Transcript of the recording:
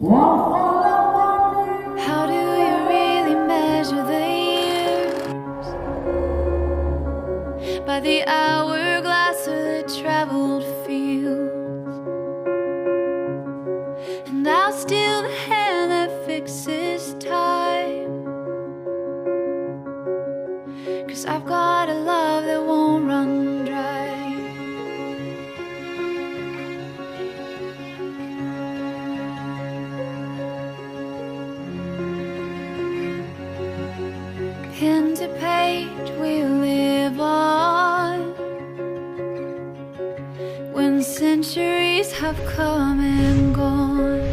How do you really measure the years? By the hourglass of the traveled fields, and I'll steal the hand that fixes time, 'cause I've got a love that won't run dry. Pen to page we live on, when centuries have come and gone.